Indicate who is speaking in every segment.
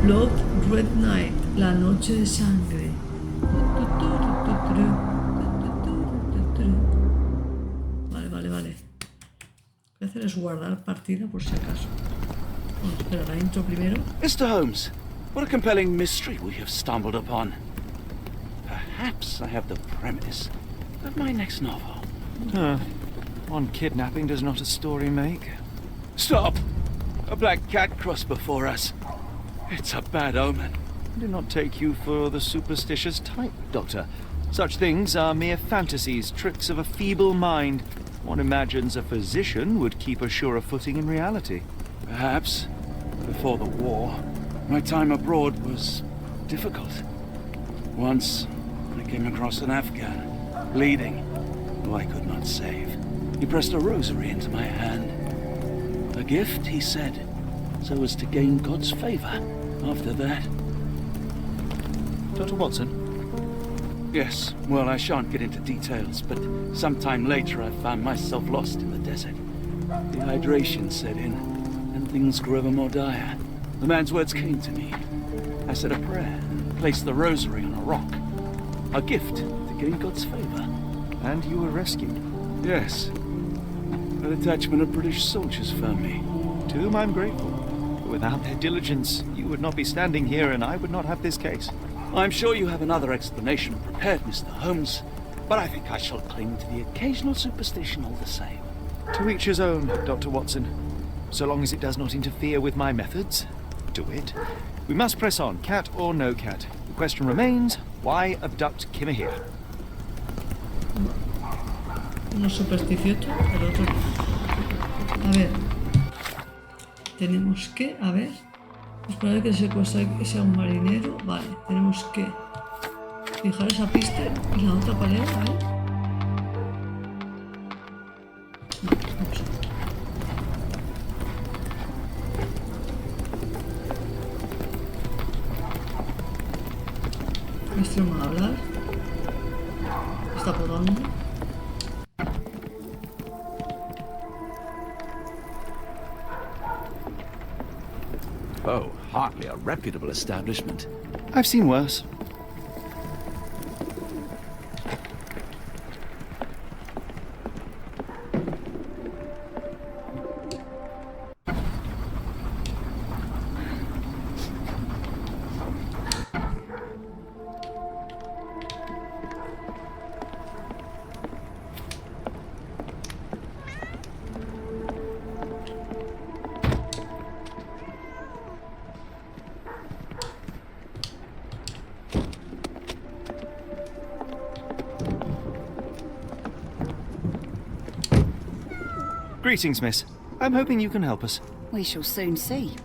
Speaker 1: Blood Red Night, la noche de sangre. Vale. Lo que voy a hacer es guardar partida por si acaso. Vamos a esperar la intro primero.
Speaker 2: Mr. Holmes, what a compelling mystery we have stumbled upon. Perhaps I have the premise of my next novel.
Speaker 3: One kidnapping does not a story make.
Speaker 2: Stop! A black cat crossed before us. It's a bad omen.
Speaker 3: I do not take you for the superstitious type, Doctor. Such things are mere fantasies, tricks of a feeble mind. One imagines a physician would keep a surer footing in reality.
Speaker 2: Perhaps, before the war, my time abroad was difficult. Once, I came across an Afghan, bleeding, who I could not save. He pressed a rosary into my hand. A gift, he said, so as to gain God's favor after that.
Speaker 3: Dr. Watson?
Speaker 2: Yes, well, I shan't get into details, but sometime later I found myself lost in the desert. Dehydration set in, and things grew ever more dire. The man's words came to me. I said a prayer and placed the rosary on a rock. A gift to gain God's favor.
Speaker 3: And you were rescued.
Speaker 2: Yes. A detachment of British soldiers found me.
Speaker 3: To whom I'm grateful. But without their diligence, you would not be standing here and I would not have this case.
Speaker 2: I'm sure you have another explanation prepared, Mr. Holmes, but I think I shall cling to the occasional superstition all the same.
Speaker 3: To each his own, Dr. Watson. So long as it does not interfere with my methods, do it. We must press on, cat or no cat. The question remains, why abduct Kimiha?
Speaker 1: Uno supersticioso, el otro no. A ver. Tenemos que, a ver. Es probable que el secuestrador sea un marinero. Vale, tenemos que fijar esa pista en la otra pared, ¿vale? Vamos a este no va a hablar. Está podando.
Speaker 4: Oh, hardly a reputable establishment.
Speaker 3: I've seen worse. Greetings, miss. I'm hoping you can help us.
Speaker 5: We shall soon see.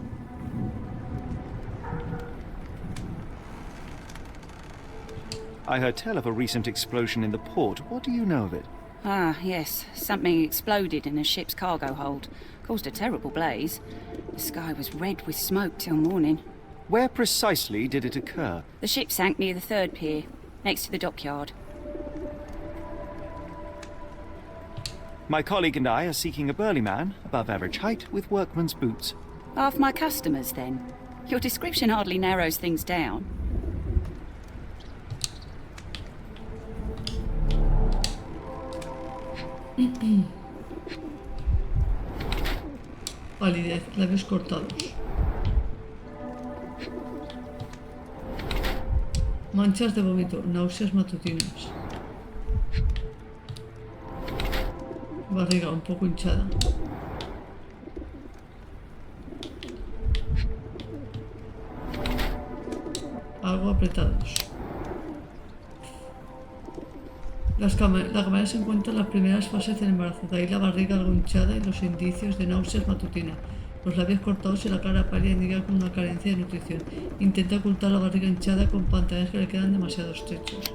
Speaker 3: I heard tell of a recent explosion in the port. What do you know of it?
Speaker 5: Ah, yes. Something exploded in a ship's cargo hold. Caused a terrible blaze. The sky was red with smoke till morning.
Speaker 3: Where precisely did it occur?
Speaker 5: The ship sank near the third pier, next to the dockyard.
Speaker 3: My colleague and I are seeking a burly man, above average height, with workman's boots.
Speaker 5: Half my customers, then. Your description hardly narrows things down.
Speaker 1: Palidez, labios cortados. Manchas de vómito, náuseas matutinas. Barriga un poco hinchada. Algo apretados. La cámara se encuentra en las primeras fases del embarazo, de ahí la barriga algo hinchada y los indicios de náuseas matutinas. Los labios cortados y la cara pálida indican con una carencia de nutrición. Intenta ocultar la barriga hinchada con pantalones que le quedan demasiado estrechos.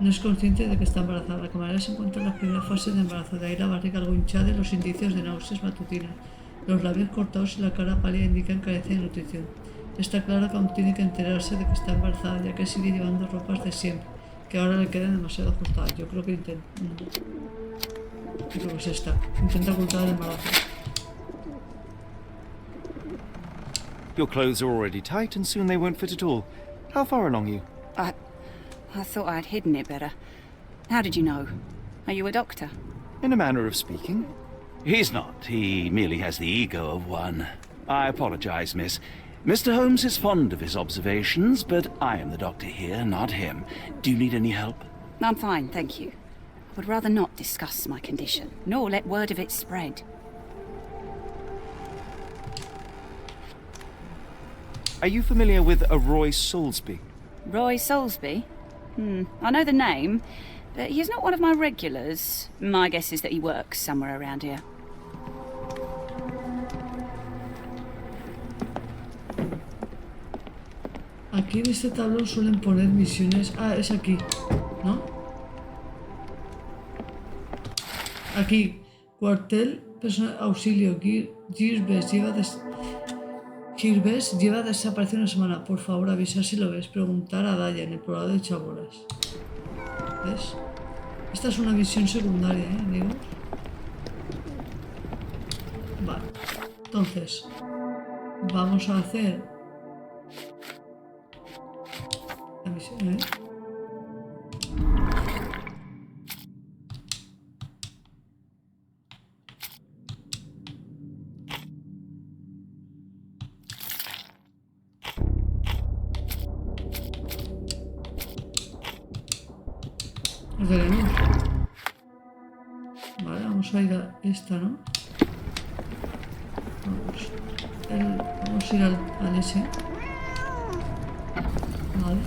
Speaker 1: No es consciente de que está embarazada. La camarera se encuentra en las primeras fases del embarazo, de ahí la barriga algo hinchada y los indicios de náuseas matutinas. Los labios cortados y la cara pálida indican carencia de nutrición. Está claro que aún tiene que enterarse de que está embarazada, ya que sigue llevando ropas de siempre, que ahora le quedan demasiado ajustadas. Yo creo que intenta ocultar el embarazo.
Speaker 3: Your clothes are already tight and soon they won't fit at all. How far along are you?
Speaker 5: I thought I'd hidden it better. How did you know? Are you a doctor?
Speaker 3: In a manner of speaking.
Speaker 2: He's not. He merely has the ego of one. I apologize, miss. Mr. Holmes is fond of his observations, but I am the doctor here, not him. Do you need any help?
Speaker 5: I'm fine, thank you. I would rather not discuss my condition, nor let word of it spread.
Speaker 3: Are you familiar with a Roy Soulsby?
Speaker 5: Roy Soulsby? I know the name, but he's not one of my regulars. My guess is that he works somewhere around here.
Speaker 1: Aquí en este tablón suelen poner misiones. Ah, es aquí, ¿no? Aquí, cuartel, personal auxilio. Girvesh lleva desaparecido una semana. Por favor, avisar si lo ves. Preguntar a Daya en el poblado de Chabolas. ¿Ves? Esta es una misión secundaria, amigos. Vale. Entonces, vamos a hacer la misión, Veremos. Vale, vamos a ir a esta, ¿no? Vamos a ir al ese. Vale.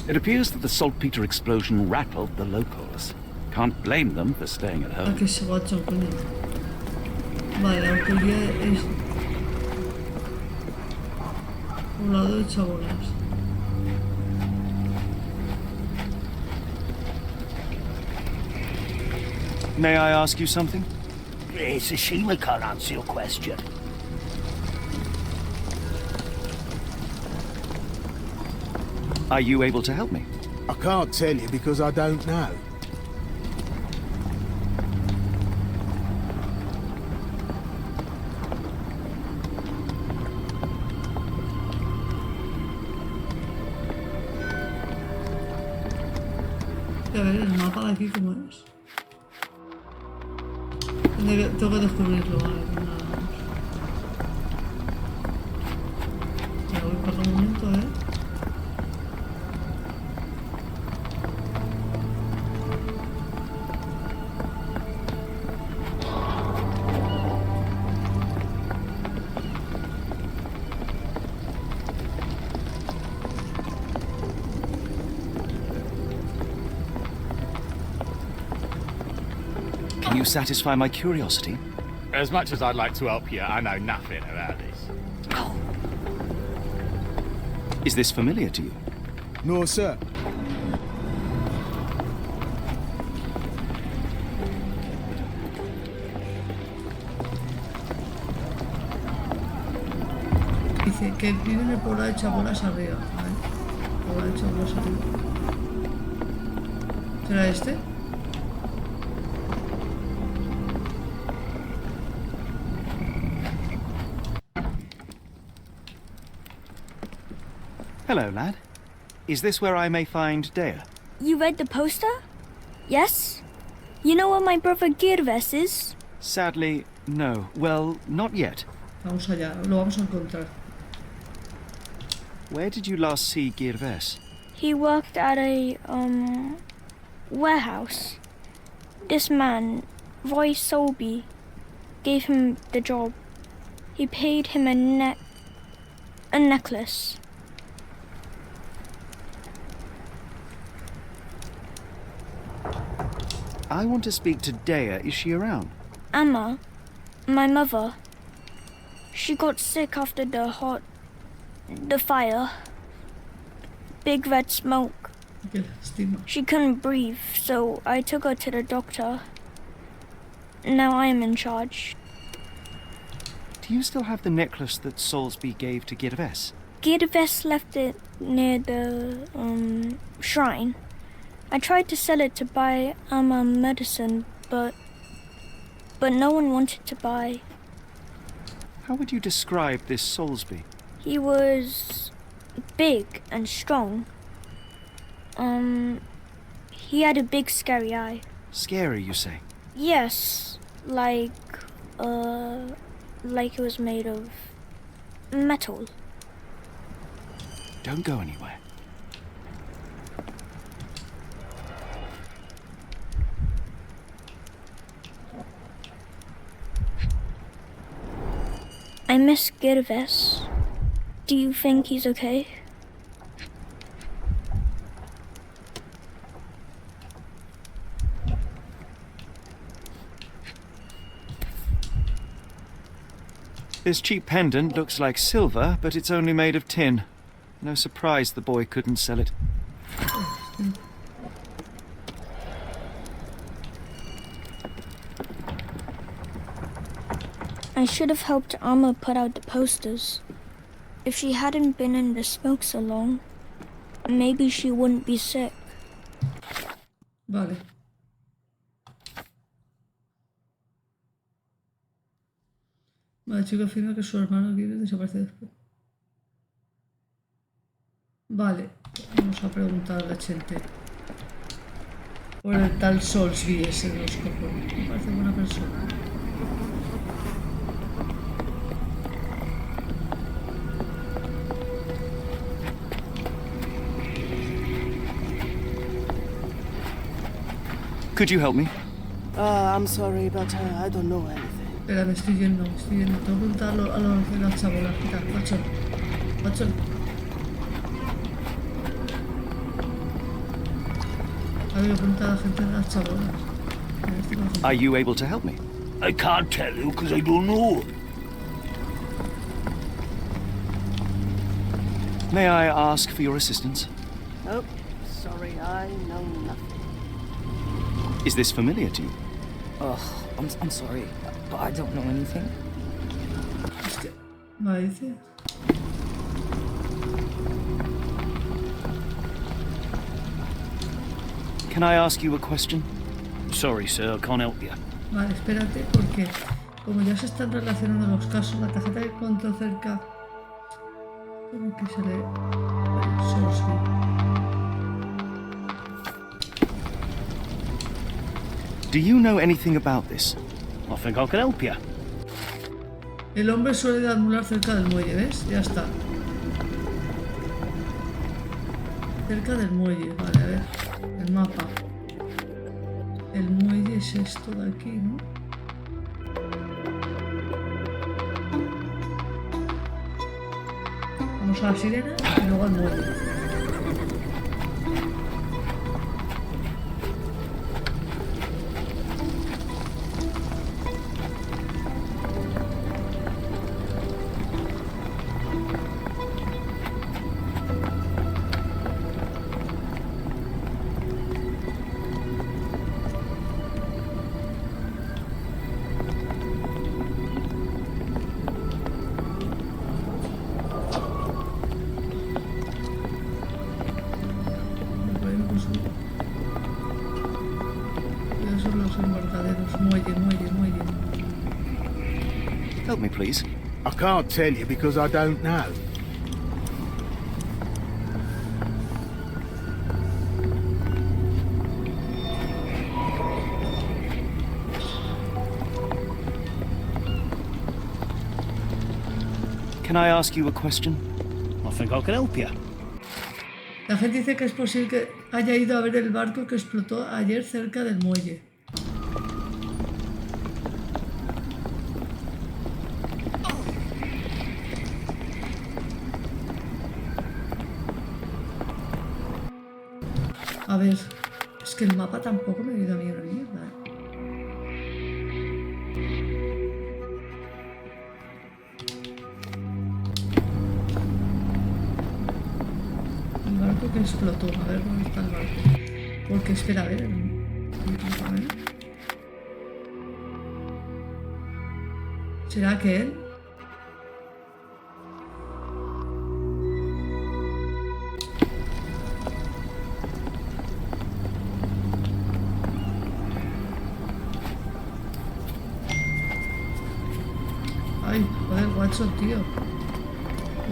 Speaker 2: It appears that the saltpeter explosion rattled the locals. Can't blame them for staying at home.
Speaker 1: Aquí se guacha un coño. Vale, la autoría es poblado de Chabolas.
Speaker 3: May I ask you something?
Speaker 6: It's a shame I can't answer your question.
Speaker 3: Are you able to help me?
Speaker 7: I can't tell you because I don't know.
Speaker 1: A ver, el mapa de aquí, ¿cómo es? Tengo que descubrirlo, vale, pues nada, vamos. Ya voy para un momento,
Speaker 3: Can you satisfy my curiosity?
Speaker 8: As much as I'd like to help you, I know nothing about this.
Speaker 3: Is this familiar to you?
Speaker 7: No, sir.
Speaker 1: Dice que vive en el poblado de Chabolas arriba, ¿vale? Poblado de Chabolas arriba. ¿Será este?
Speaker 3: Hello, lad. Is this where I may find Dea?
Speaker 9: You read the poster? Yes? You know where my brother Girvesh is?
Speaker 3: Sadly, no. Well, not yet.
Speaker 1: Vamos allá, lo vamos a encontrar.
Speaker 3: Where did you last see Girvesh?
Speaker 9: He worked at a, warehouse. This man, Roy Soulsby, gave him the job. He paid him a necklace.
Speaker 3: I want to speak to Dea. Is she around?
Speaker 9: Amma, my mother, she got sick after the fire. Big red smoke.
Speaker 1: Qué lástima.
Speaker 9: She couldn't breathe, so I took her to the doctor. Now I am in charge.
Speaker 3: Do you still have the necklace that Soulsby gave to Girvesh?
Speaker 9: Girvesh left it near the, shrine. I tried to sell it to buy Amma medicine, but no one wanted to buy.
Speaker 3: How would you describe this Soulsby?
Speaker 9: He was big and strong. He had a big scary eye.
Speaker 3: Scary, you say?
Speaker 9: Yes, like it was made of metal.
Speaker 3: Don't go anywhere.
Speaker 9: I miss Girvesh. Do you think he's okay?
Speaker 3: This cheap pendant looks like silver, but it's only made of tin. No surprise the boy couldn't sell it.
Speaker 9: I should have helped Amma put out the posters. If she hadn't been in the smoke so long, maybe she wouldn't be sick.
Speaker 1: Vale. Vale, chico afirma que su hermano Girvesh desaparece después. Vale, vamos a preguntar a la gente por el tal Soulsby ese de los cojones. Me parece buena persona.
Speaker 3: Could you help me?
Speaker 6: I'm sorry, but I don't know anything.
Speaker 1: Espera, me estoy yendo. Tengo que preguntar a los de las chabolas. Mira, Watson. Había que preguntar a la gente de las chabolas.
Speaker 3: Are you able to help me?
Speaker 6: I can't tell you because I don't know.
Speaker 3: May I ask for your assistance?
Speaker 6: Oh, sorry, I know nothing.
Speaker 3: Is this familiar to you?
Speaker 10: Oh, I'm sorry, but I don't know anything.
Speaker 1: Vale, dice.
Speaker 3: Can I ask you a question? Sorry, sir, I can't help you.
Speaker 1: Vale, espérate, porque como ya se están relacionando los casos, la tarjeta que encuentro cerca. Como que se lee. Soulsby.
Speaker 3: Do you know anything about this?
Speaker 6: I think I can help you.
Speaker 1: El hombre suele deambular cerca del muelle, ¿ves? Ya está. Cerca del muelle, vale, a ver. El mapa. El muelle es esto de aquí, ¿no? Vamos a la sirena y luego al muelle.
Speaker 3: Help me, please.
Speaker 7: I can't tell you because I don't know.
Speaker 3: Can I ask you a question?
Speaker 6: I think I can help you.
Speaker 1: La gente dice que es posible que haya ido a ver el barco que explotó ayer cerca del muelle. A ver, es que el mapa tampoco me ha ido a mí una mierda, ¿eh? El barco que explotó, a ver dónde está el barco. Porque espera, a ver, a ver. ¿Será que él? Ay, joder, macho, tío.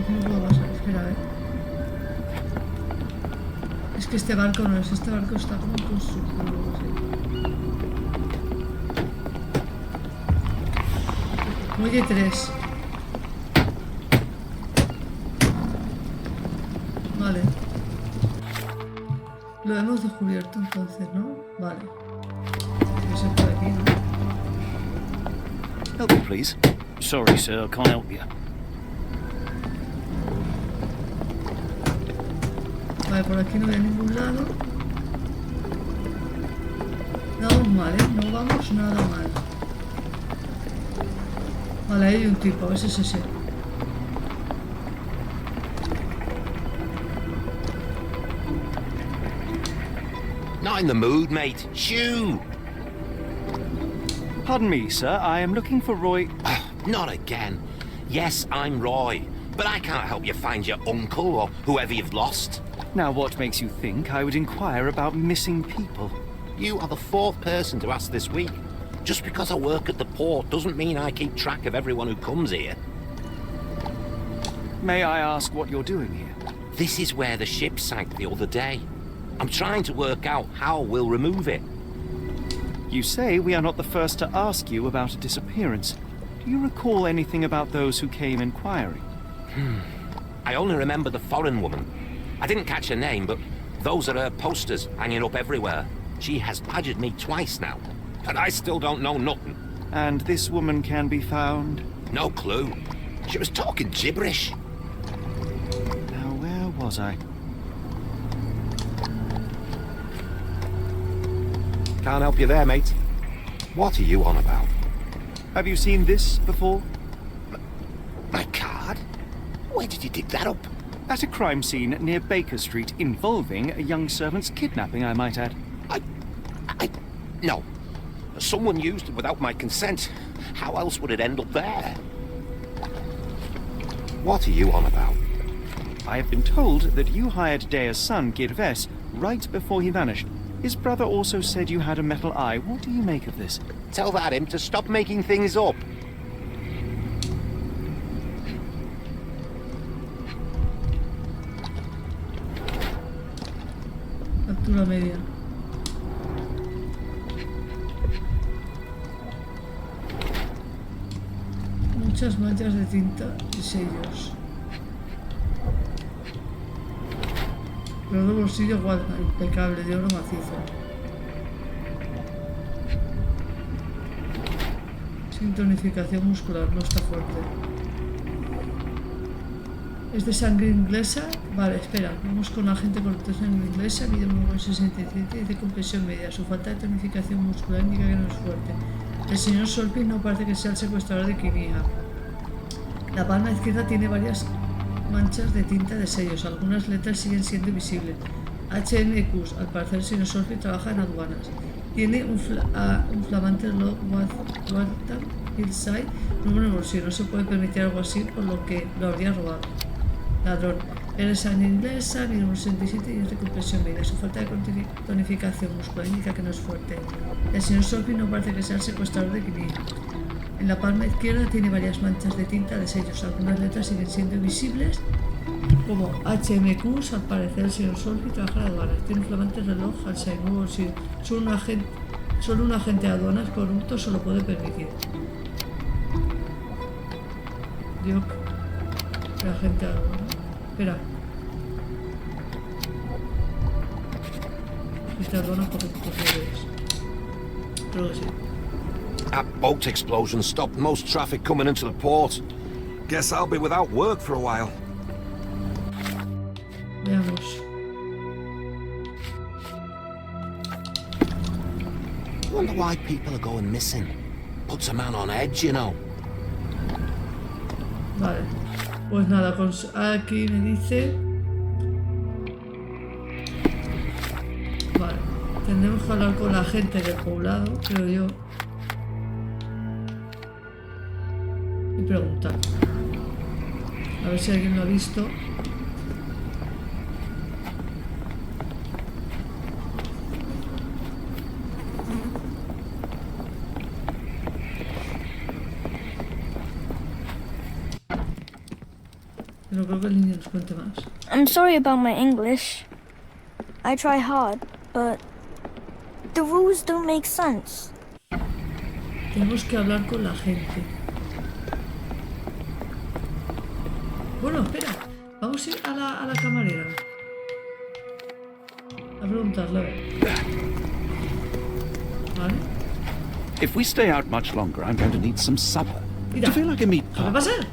Speaker 1: ¿Cómo puedo pasar? Espera, Es que este barco no es. Este barco está como con su culo, así. Muelle 3. Vale. Lo hemos descubierto entonces, ¿no? Vale. Eso es por aquí, ¿no?
Speaker 6: Help me, please. Sorry, sir, I can't help you.
Speaker 1: Vale, por aquí no hay a ningún lado. No vamos mal, ¿eh? No vamos nada mal. Vale, ahí hay un tipo, a ver si es ese.
Speaker 11: Not in the mood, mate. Shoo!
Speaker 3: Pardon me, sir. I am looking for Roy.
Speaker 11: Not again. Yes, I'm Roy, but I can't help you find your uncle or whoever you've lost.
Speaker 3: Now, what makes you think I would inquire about missing people?
Speaker 11: You are the 4th person to ask this week. Just because I work at the port doesn't mean I keep track of everyone who comes here.
Speaker 3: May I ask what you're doing here?
Speaker 11: This is where the ship sank the other day. I'm trying to work out how we'll remove it.
Speaker 3: You say we are not the first to ask you about a disappearance. Do you recall anything about those who came inquiring?
Speaker 11: I only remember the foreign woman. I didn't catch her name, but those are her posters hanging up everywhere. She has badgered me twice now, but I still don't know nothing.
Speaker 3: And this woman can be found?
Speaker 11: No clue. She was talking gibberish.
Speaker 3: Now, where was I?
Speaker 11: Can't help you there, mate. What are you on about?
Speaker 3: Have you seen this before?
Speaker 11: My card? Where did you dig that up?
Speaker 3: At a crime scene near Baker Street involving a young servant's kidnapping, I might add.
Speaker 11: No. Someone used it without my consent. How else would it end up there? What are you on about?
Speaker 3: I have been told that you hired Dea's son, Girvesh, right before he vanished. His brother also said you had a metal eye. What do you make of this?
Speaker 11: Tell that him to stop making things up.
Speaker 1: Altura media. Muchas manchas de tinta y sellos. Pero de bolsillo guarda, impecable, de oro macizo. Sin tonificación muscular, no está fuerte. ¿Es de sangre inglesa? Vale, espera. Vamos con agente con sangre inglesa, mide 1,67 y de compresión media. Su falta de tonificación muscular indica que no es fuerte. El señor Solpin no parece que sea el secuestrador de Kimiha. La palma izquierda tiene varias manchas de tinta de sellos. Algunas letras siguen siendo visibles. HNQ. Al parecer el señor Solpin trabaja en aduanas. Tiene un flamante reloj Waltham Hillside número en el bolsillo. No se puede permitir algo así, por lo que lo habría robado. Ladrón. Eres sangre inglesa, nivel 67 y es de compresión media. Su falta de tonificación muscular indica que no es fuerte. El señor Solpin no parece que sea el secuestrador de Kimiha. En la palma izquierda tiene varias manchas de tinta de sellos. Algunas letras siguen siendo visibles, como HMQ. Al parecer el señor Solpin trabaja en aduanas. Tiene un flamante reloj Halsey nuevo bolsillo. Solo un agente de aduanas corrupto se lo puede permitir. Dios, el agente de aduanas. Espera. Este aduanas corrupto, creo que sí.
Speaker 11: That boat explosion stopped most traffic coming into the port. Guess I'll be without work for a while.
Speaker 1: Veamos.
Speaker 11: Wonder why people are going missing. Puts a man on edge, you know.
Speaker 1: Vale. Pues nada, aquí me dice... Vale. Tendremos que hablar con la gente del poblado, creo yo. Y preguntar. A ver si alguien lo ha visto. Pero creo que el niño nos cuente más.
Speaker 9: I'm sorry about my English. I try hard, but the rules don't make sense.
Speaker 1: Tenemos que hablar con la gente. Bueno, espera. Vamos a ir a la camarera. A preguntarle, a ver. ¿Vale?
Speaker 4: If we stay out much longer, I'm going to need some supper.
Speaker 1: Mira,
Speaker 4: Do you feel like a meat
Speaker 1: ¿qué va a
Speaker 4: pie?
Speaker 1: pasar?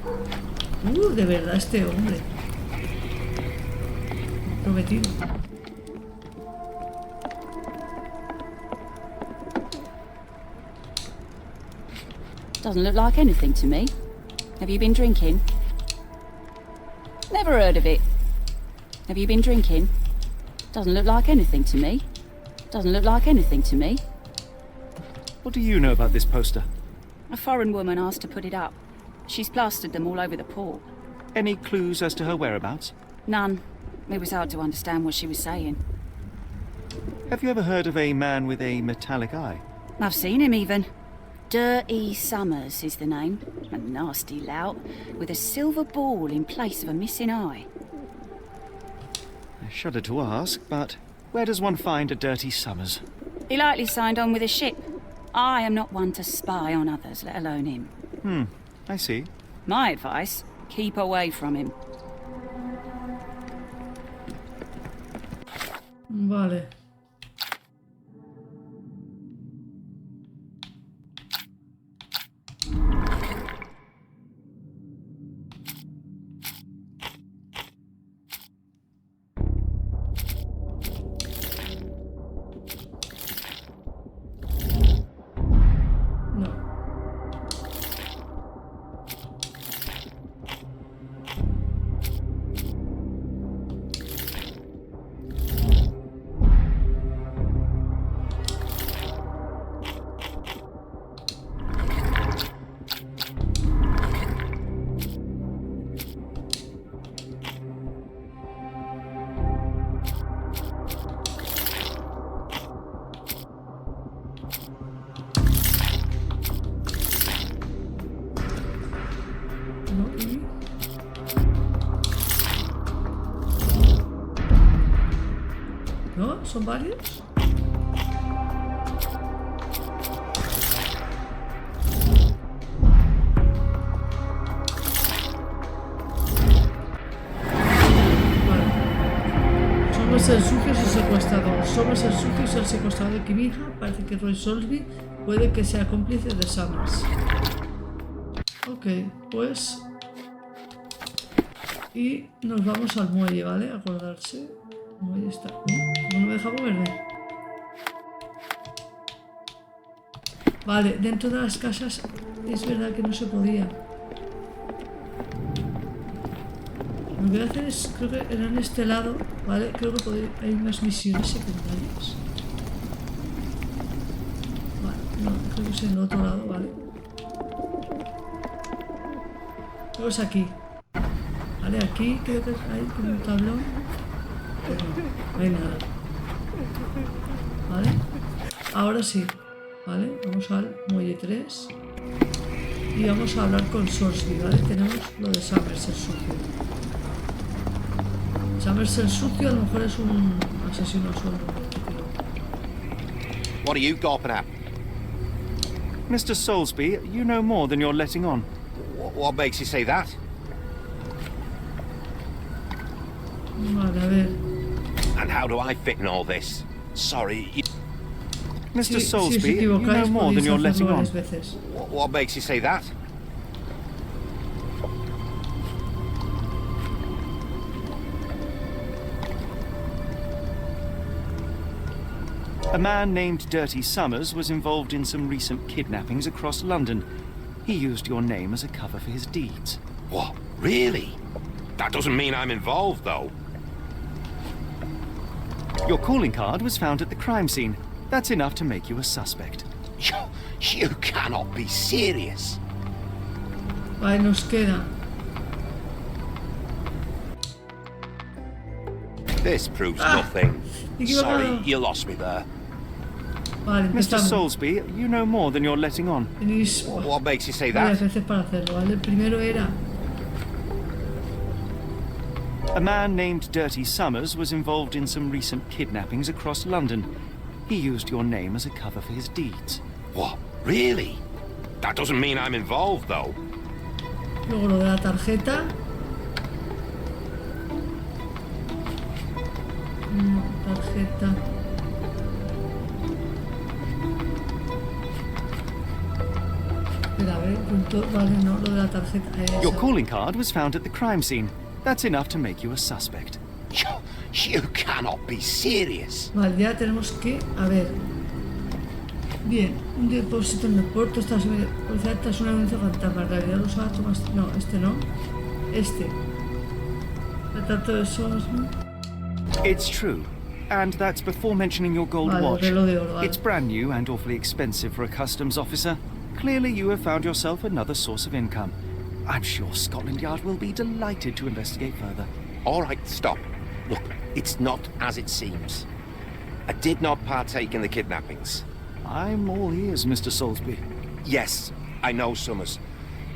Speaker 1: De verdad, este hombre. Prometido.
Speaker 5: Doesn't look like anything to me. Have you been drinking? Never heard of it. Have you been drinking? Doesn't look like anything to me. Doesn't look like anything to me.
Speaker 3: What do you know about this poster?
Speaker 5: A foreign woman asked to put it up. She's plastered them all over the port.
Speaker 3: Any clues as to her whereabouts?
Speaker 5: None. It was hard to understand what she was saying.
Speaker 3: Have you ever heard of a man with a metallic eye?
Speaker 5: I've seen him even. Dirty Summers is the name. A nasty lout, with a silver ball in place of a missing eye.
Speaker 3: I shudder to ask, but where does one find a Dirty Summers?
Speaker 5: He likely signed on with a ship. I am not one to spy on others, let alone him.
Speaker 3: I see.
Speaker 5: My advice, keep away from him.
Speaker 1: Vale. No. No, y... ¿No? ¿Son varios? Vale. Somos el sucio y el secuestrador. Somos el sucio y el secuestrador de Kimiha. Parece que Roy Solsby puede que sea cómplice de Summers. Ok, pues... Y nos vamos al muelle, ¿vale? Acordarse. El muelle está... ¿Cómo no me deja moverme? Vale, dentro de las casas es verdad que no se podía. Lo que voy a hacer es... Creo que era en este lado, ¿vale? Creo que hay unas misiones secundarias. Vale, no, creo que es en el otro lado, ¿vale? Creo que es aquí. Vale, aquí creo que hay como un tablón. Pero no hay nada. Vale. Ahora sí. Vale, vamos al muelle 3. Y vamos a hablar con Solsby, ¿vale? Tenemos lo de Summers el sucio. Summers el sucio a lo mejor es un asesino a sueldo.
Speaker 11: What are you gawping at?
Speaker 3: Mr. Soulsby, you know more than you're letting on.
Speaker 11: What makes you say that?
Speaker 1: Vale, a ver.
Speaker 11: And how do I fit in all this? Sorry,
Speaker 3: Mr.
Speaker 1: Si os
Speaker 3: Soulsby, you know
Speaker 1: equivocáis
Speaker 3: more than
Speaker 1: podéis
Speaker 3: you're
Speaker 1: hacerlo
Speaker 3: letting on.
Speaker 1: varias veces.
Speaker 11: what makes you say that?
Speaker 3: A man named Dirty Summers was involved in some recent kidnappings across London. He used your name as a cover for his deeds.
Speaker 11: What? Really? That doesn't mean I'm involved, though.
Speaker 3: Your calling card was found at the crime scene. That's enough to make you a suspect.
Speaker 11: You cannot be serious.
Speaker 1: Vale, nos queda.
Speaker 11: This proves nothing.
Speaker 1: Equivocado.
Speaker 11: Sorry, you lost me there.
Speaker 1: Vale,
Speaker 3: Mr.
Speaker 1: empezamos.
Speaker 3: Soulsby, you know more than you're letting on.
Speaker 1: Tenéis
Speaker 11: What makes you say
Speaker 1: varias
Speaker 11: that?
Speaker 1: veces para hacerlo, ¿vale? El primero era
Speaker 3: A man named Dirty Summers was involved in some recent kidnappings across London. He used your name as a cover for his deeds.
Speaker 11: What? Really? That doesn't mean I'm involved, though.
Speaker 1: Luego lo de la tarjeta. No, tarjeta. Espera, a ver, punto. Vale, no, lo de la tarjeta.
Speaker 3: Your calling card was found at the crime scene. That's enough to make you a suspect.
Speaker 11: You cannot be serious.
Speaker 1: Vale, ya tenemos que... A ver. Bien, un depósito en el puerto. Esta es una denuncia fantasma. En realidad los ha tomado... No, este no. Este. Retrato de esos, ¿no?
Speaker 3: It's true. And that's before mentioning your gold watch.
Speaker 1: Reloj de oro, vale.
Speaker 3: It's brand new and awfully expensive for a customs officer. Clearly you have found yourself another source of income. I'm sure Scotland Yard will be delighted to investigate further.
Speaker 11: All right, stop. Look, it's not as it seems. I did not partake in the kidnappings.
Speaker 3: I'm all ears, Mr. Soulsby.
Speaker 11: Yes, I know Summers.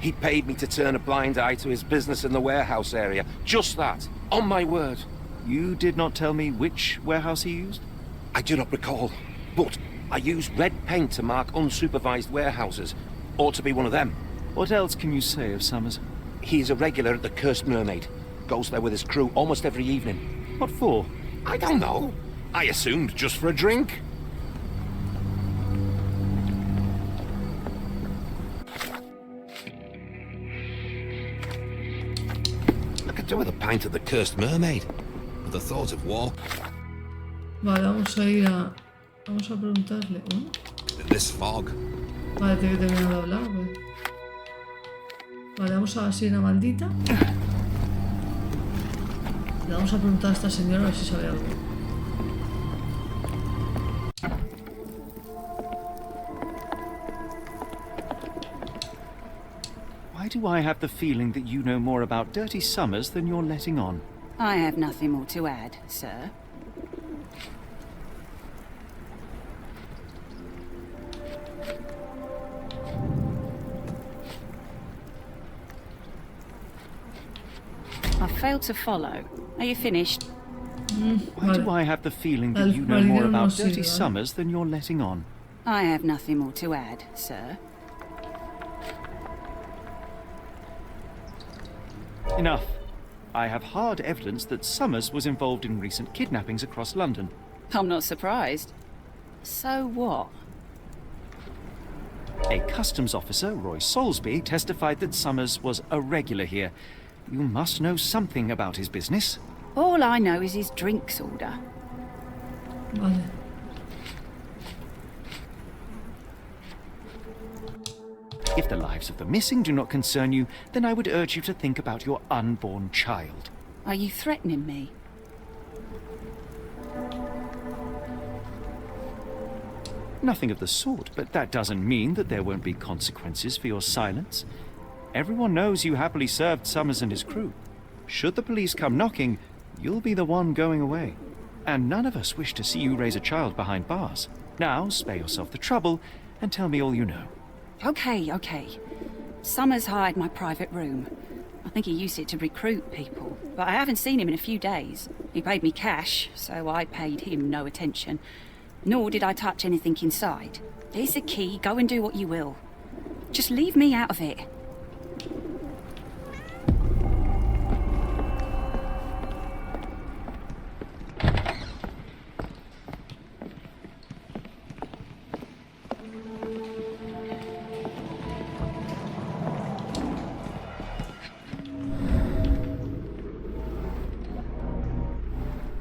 Speaker 11: He paid me to turn a blind eye to his business in the warehouse area. Just that. On my word.
Speaker 3: You did not tell me which warehouse he used?
Speaker 11: I do not recall. But I used red paint to mark unsupervised warehouses. Ought to be one of them.
Speaker 3: What else can you say of Summers?
Speaker 11: He is a regular at the Cursed Mermaid. Goes there with his crew almost every evening.
Speaker 3: What for?
Speaker 11: I don't know. I assumed just for a drink. I could do with a pint of the Cursed Mermaid. With the thought of war.
Speaker 1: Vale, vamos a ir a... Vamos a preguntarle. ¿Oh?
Speaker 11: This fog.
Speaker 1: Vale, tengo que terminar de hablar, pues. Vale, vamos a la sirena maldita. Le vamos a preguntar a esta señora a ver si sabe algo.
Speaker 3: Why do I have the feeling that you know more about Dirty Summers than you're letting on?
Speaker 5: I have nothing more to add, sir. I failed to follow. Are you finished?
Speaker 3: Why do I have the feeling that you know more about Dirty Summers than you're letting on?
Speaker 5: I have nothing more to add, sir.
Speaker 3: Enough. I have hard evidence that Summers was involved in recent kidnappings across London.
Speaker 5: I'm not surprised. So what?
Speaker 3: A customs officer, Roy Soulsby, testified that Summers was a regular here. You must know something about his business.
Speaker 5: All I know is his drinks order.
Speaker 1: Vale.
Speaker 3: If the lives of the missing do not concern you, then I would urge you to think about your unborn child.
Speaker 5: Are you threatening me?
Speaker 3: Nothing of the sort, but that doesn't mean that there won't be consequences for your silence. Everyone knows you happily served Summers and his crew. Should the police come knocking, you'll be the one going away. And none of us wish to see you raise a child behind bars. Now, spare yourself the trouble and tell me all you know.
Speaker 5: Okay. Summers hired my private room. I think he used it to recruit people, but I haven't seen him in a few days. He paid me cash, so I paid him no attention. Nor did I touch anything inside. Here's the key, go and do what you will. Just leave me out of it.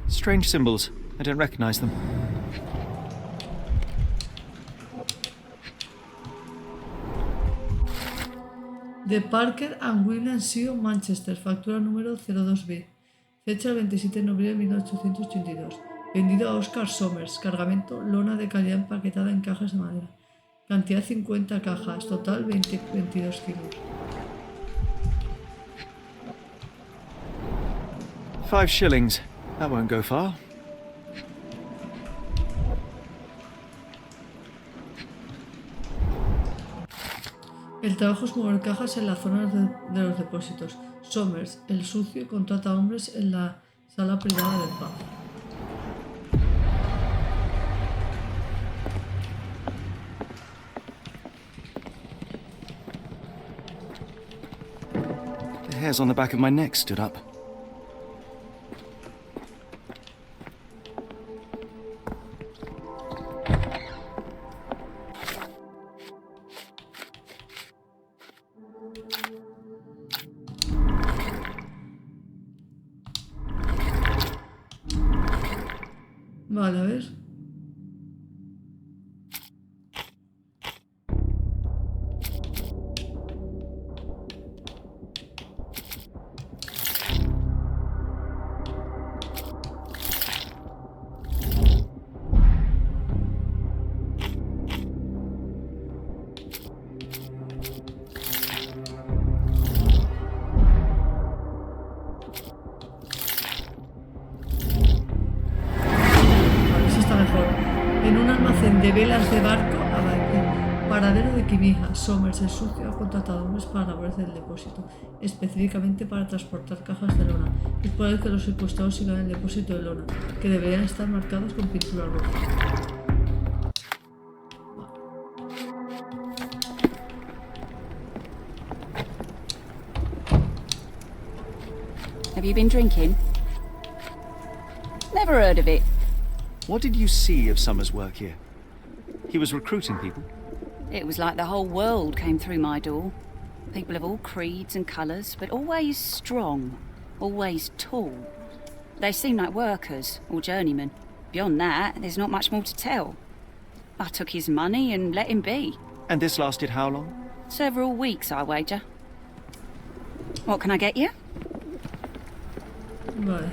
Speaker 3: Strange symbols. I don't recognize them.
Speaker 1: De Parker and William C. Manchester, factura número 02B. Fecha el 27 de noviembre de 1882. Vendido a Oscar Somers. Cargamento, lona de calidad empaquetada en cajas de madera. Cantidad 50 cajas. Total 22 kilos.
Speaker 3: 5 shillings. That won't go far.
Speaker 1: El trabajo es mover cajas en la zona de los depósitos. Somers, el sucio, contrata hombres en la sala privada del pub.
Speaker 3: The hairs on the back of my neck stood up.
Speaker 1: Vale, a ver. De velas de barco a barco. Paradero de Kimiha. Somers, el sucio, ha contratado hombres para labores del depósito, específicamente para transportar cajas de lona. Es probable que los secuestrados sigan el depósito de lona, que deberían estar marcados con pintura roja.
Speaker 5: Have you been drinking? Never heard of it.
Speaker 3: What did you see of Summers' work here? He was recruiting people?
Speaker 5: It was like the whole world came through my door. People of all creeds and colours, but always strong, always tall. They seemed like workers, or journeymen. Beyond that, there's not much more to tell. I took his money and let him be.
Speaker 3: And this lasted how long?
Speaker 5: Several weeks, I wager. What can I get you?
Speaker 1: Vale.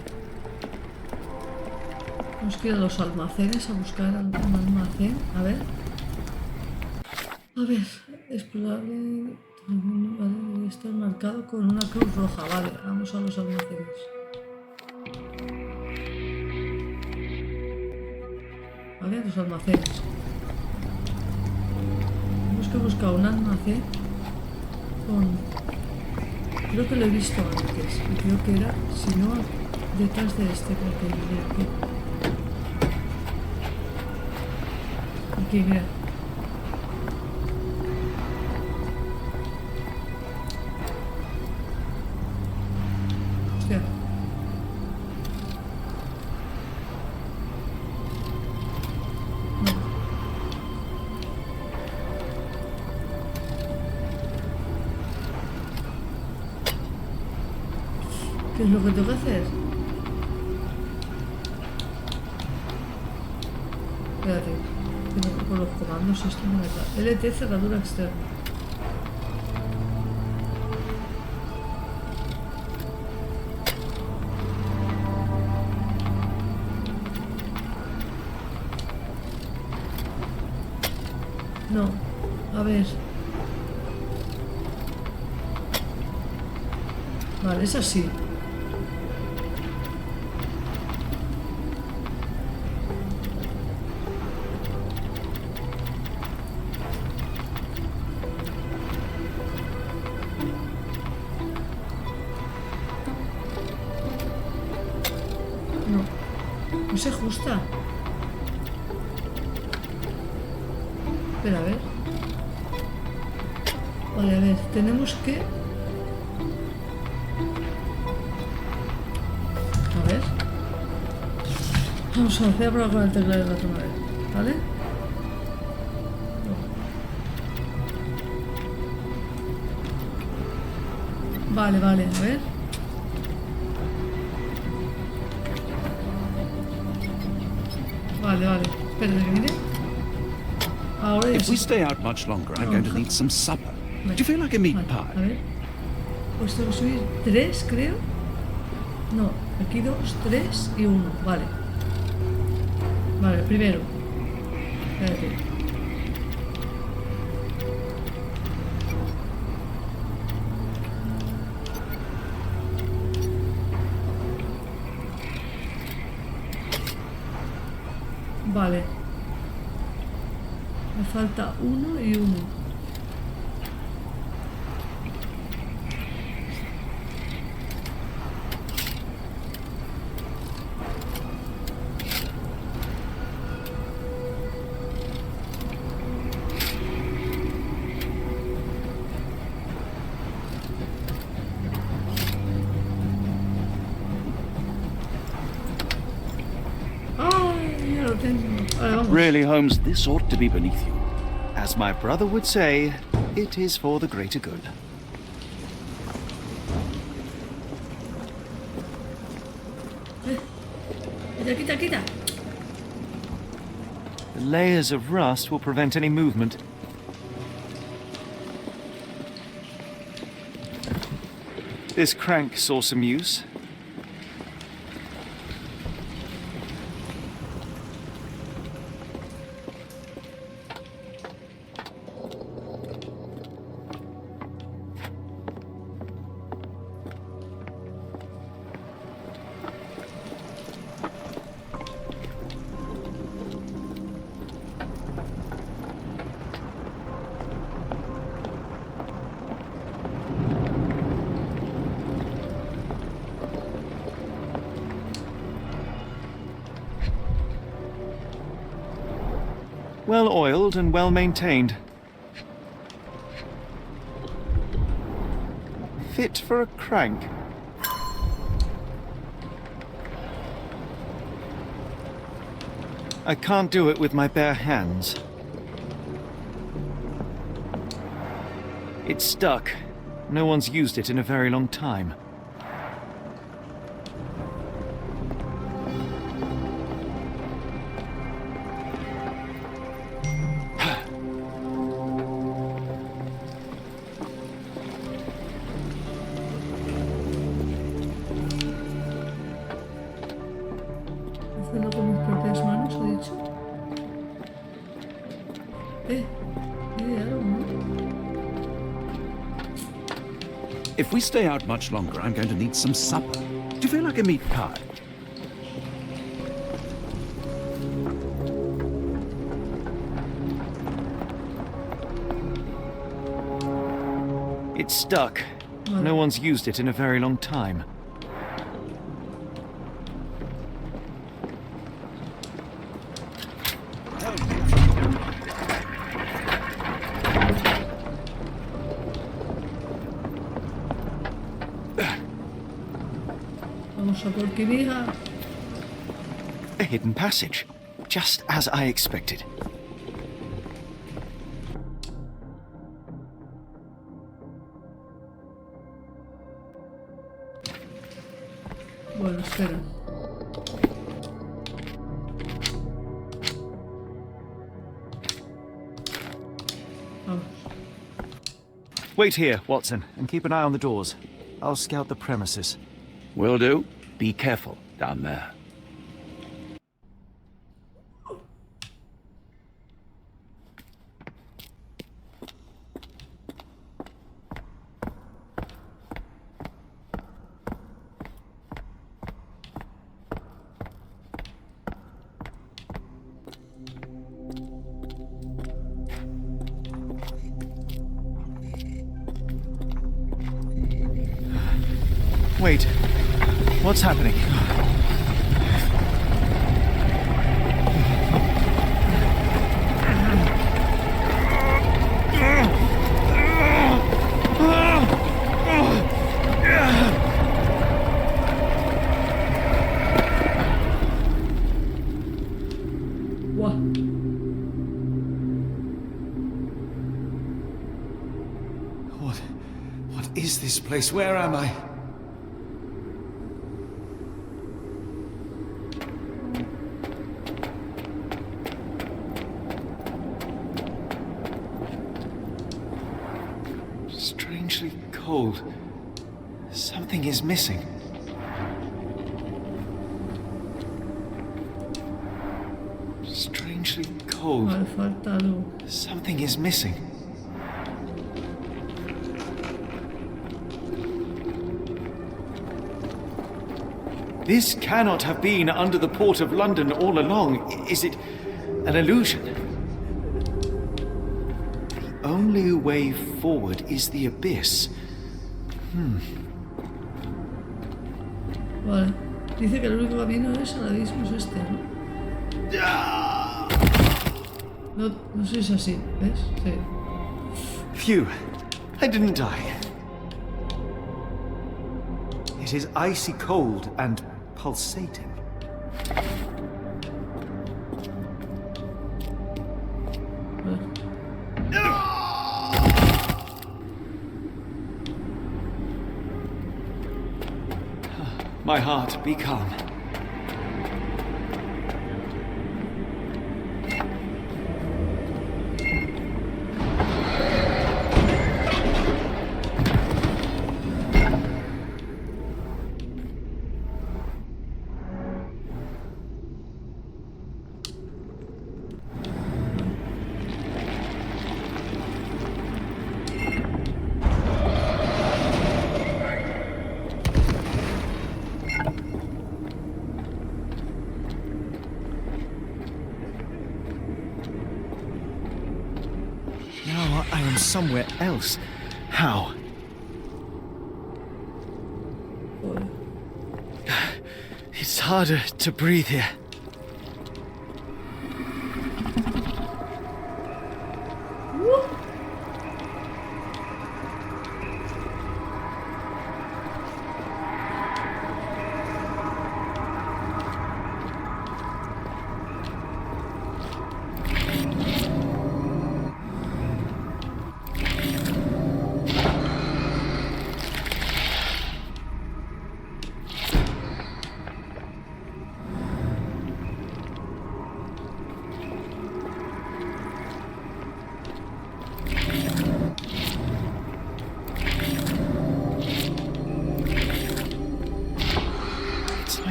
Speaker 1: Vamos que ir a los almacenes a buscar algún almacén. A ver. A ver. Explorable. Vale, debe estar marcado con una cruz roja. Vale, vamos a los almacenes. Vale, los almacenes. Tenemos que buscar un almacén con... Creo que lo he visto antes. Y creo que era, si no, detrás de este, creo que viene aquí. Aquí, mira. Hostia. No. ¿Qué es lo que tengo que hacer? Espérate. Por los comandos esto no me da. LT cerradura externa. No, a ver. Vale, es así. No se ajusta. Espera, a ver. Vale, a ver, tenemos que... A ver. Vamos a hacer probar con el teclado de la otra manera, ¿vale? Vale, vale, a ver. Vale, vale. Espera que mire. Ahora
Speaker 4: If we stay out much longer, I'm going to need some supper. Do you feel like a meat
Speaker 1: vale,
Speaker 4: pie?
Speaker 1: a ver. Pues tengo que subir 3, creo. No, aquí 2, 3 y 1. Vale. Vale, primero. Espérate. Vale. Me falta 1 y 1. sartén. Vale, vamos.
Speaker 4: Really, Holmes, this ought to be beneath you.
Speaker 3: As my brother would say, it is for the greater good.
Speaker 1: Quita, quita.
Speaker 3: The layers of rust will prevent any movement. This crank saw some use. Well oiled and well maintained. Fit for a crank. I can't do it with my bare hands. It's stuck. No one's used it in a very long time.
Speaker 1: Hacerlo con mis propias manos, he dicho. Algo, ¿no?
Speaker 4: If we stay out much longer, I'm going to need some supper. Do you feel like a meat pie?
Speaker 3: It's stuck. No one's used it in a very long time.
Speaker 1: Vamos a por Kimiha.
Speaker 3: A hidden passage, just as I expected.
Speaker 1: Bueno, espera. Vamos.
Speaker 3: Wait here, Watson, and keep an eye on the doors. I'll scout the premises.
Speaker 4: Will do. Be careful down there.
Speaker 3: Wait, what's happening? What is this place? Where am I? Strangely cold. Something is missing. Strangely cold.
Speaker 1: Vale, falta algo.
Speaker 3: Something is missing. This cannot have been under the port of London all along. Is it an illusion? The only way forward is the abyss.
Speaker 1: Vale. Dice que el único camino es al abismo, es este, ¿no? No sé si es así, ¿ves? Sí.
Speaker 3: Phew, I didn't die. It is icy cold and pulsating. My heart, be calm. Now I am somewhere else. How? It's harder to breathe here.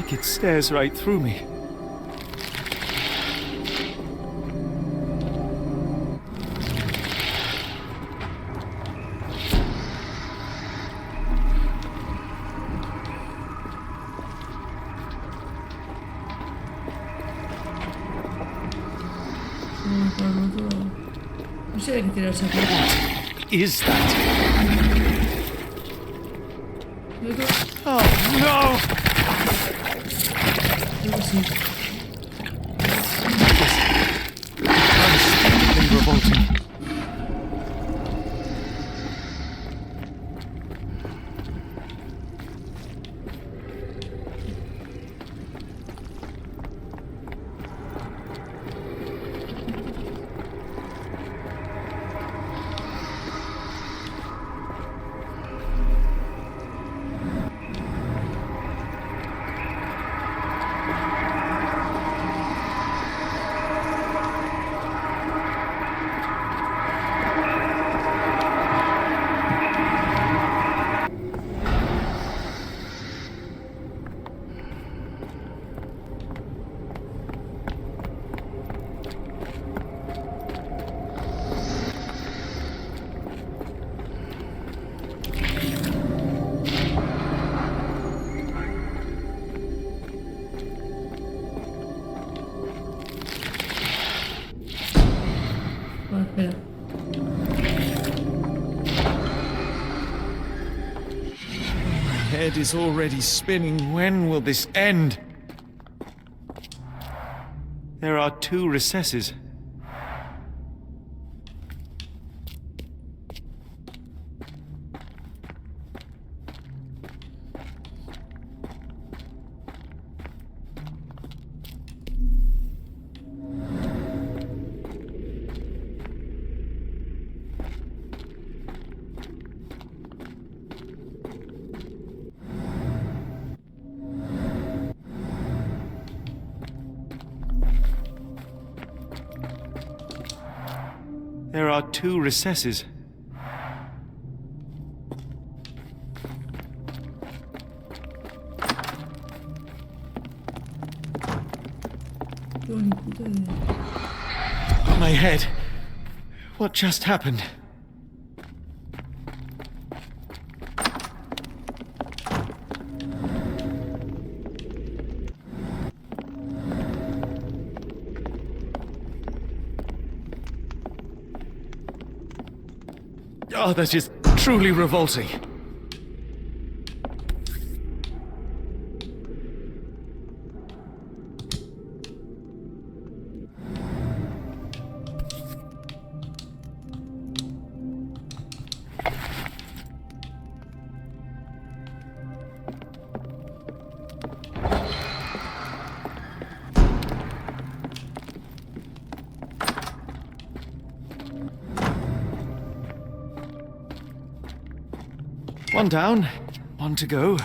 Speaker 3: It stares right through me.
Speaker 1: No sé qué tirarse aquí.
Speaker 3: What is that? Oh no! Unspeakably revolting.
Speaker 1: Espera.
Speaker 3: My head is already spinning. When will this end? There are 2 recesses. There are 2 recesses. My head. What just happened? Oh, that is truly revolting. One down, one to go.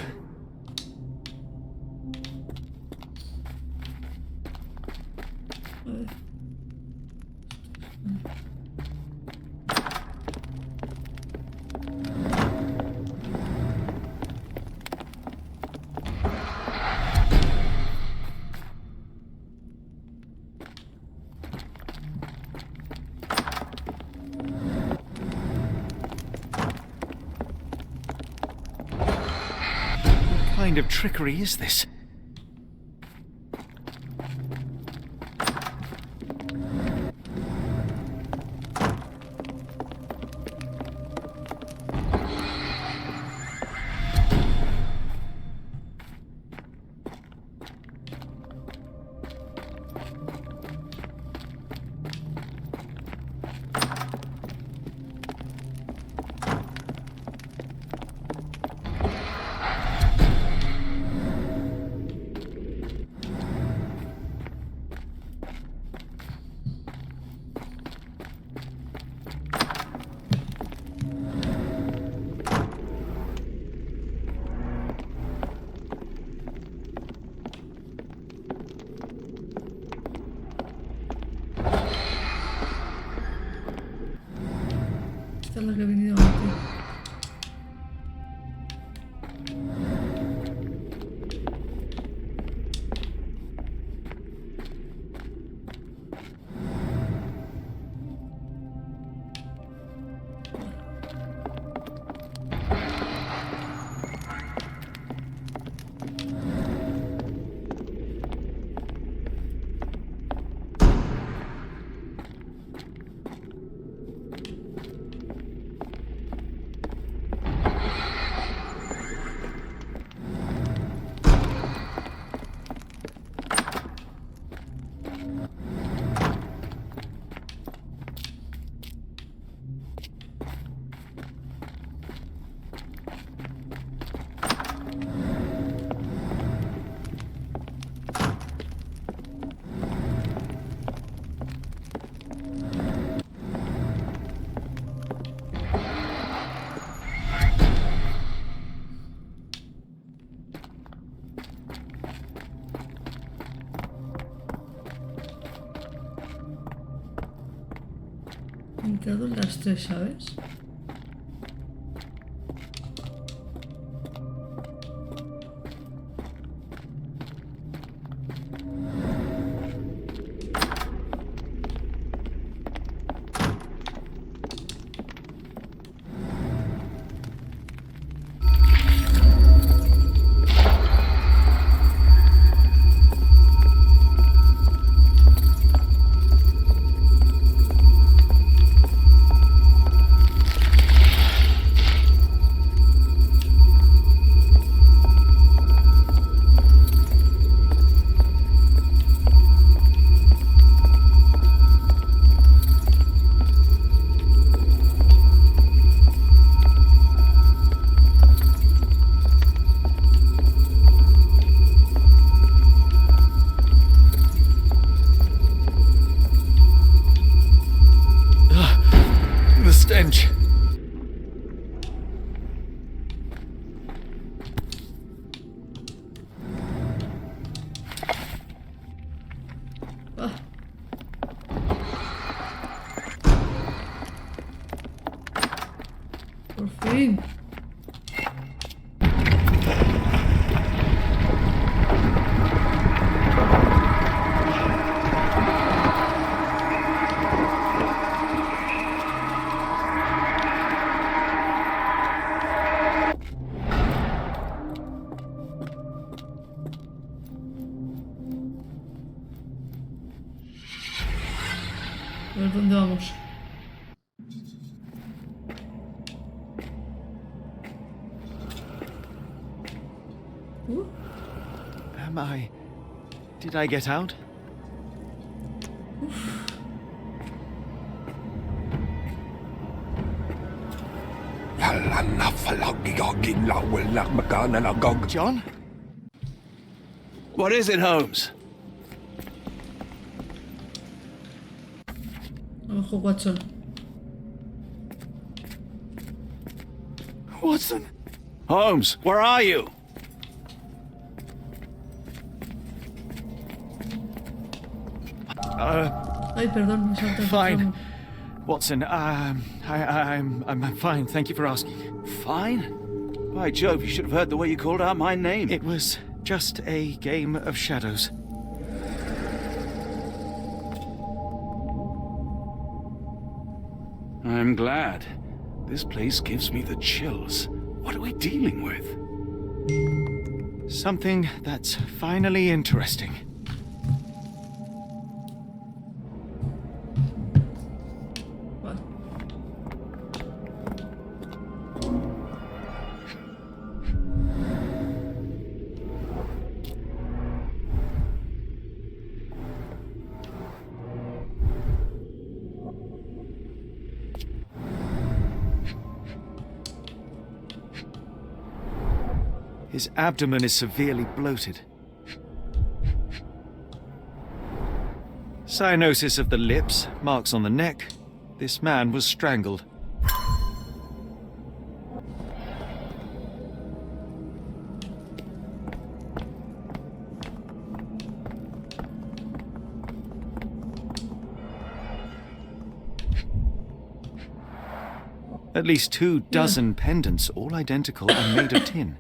Speaker 1: ver.
Speaker 3: What kind of trickery is this?
Speaker 1: Esta es la que he venido antes. He entrado en las tres, ¿sabes?
Speaker 3: stench.
Speaker 1: Por fin. A ver dónde vamos.
Speaker 3: Am I? Did I get out?
Speaker 2: John? What is it, Holmes?
Speaker 1: Abajo, Watson.
Speaker 2: Watson? Holmes, where are you?
Speaker 1: Ay, perdón, me salta el
Speaker 3: Fine.
Speaker 1: tramo.
Speaker 3: Watson, I'm fine, thank you for asking.
Speaker 4: Fine? By Jove, you should have heard the way you called out my name.
Speaker 3: It was just a game of shadows.
Speaker 4: I'm glad. This place gives me the chills. What are we dealing with?
Speaker 3: Something that's finally interesting.
Speaker 1: Vale.
Speaker 3: His abdomen is severely bloated. Cyanosis of the lips, marks on the neck. This man was strangled. At least 24 pendants, all identical and made of tin.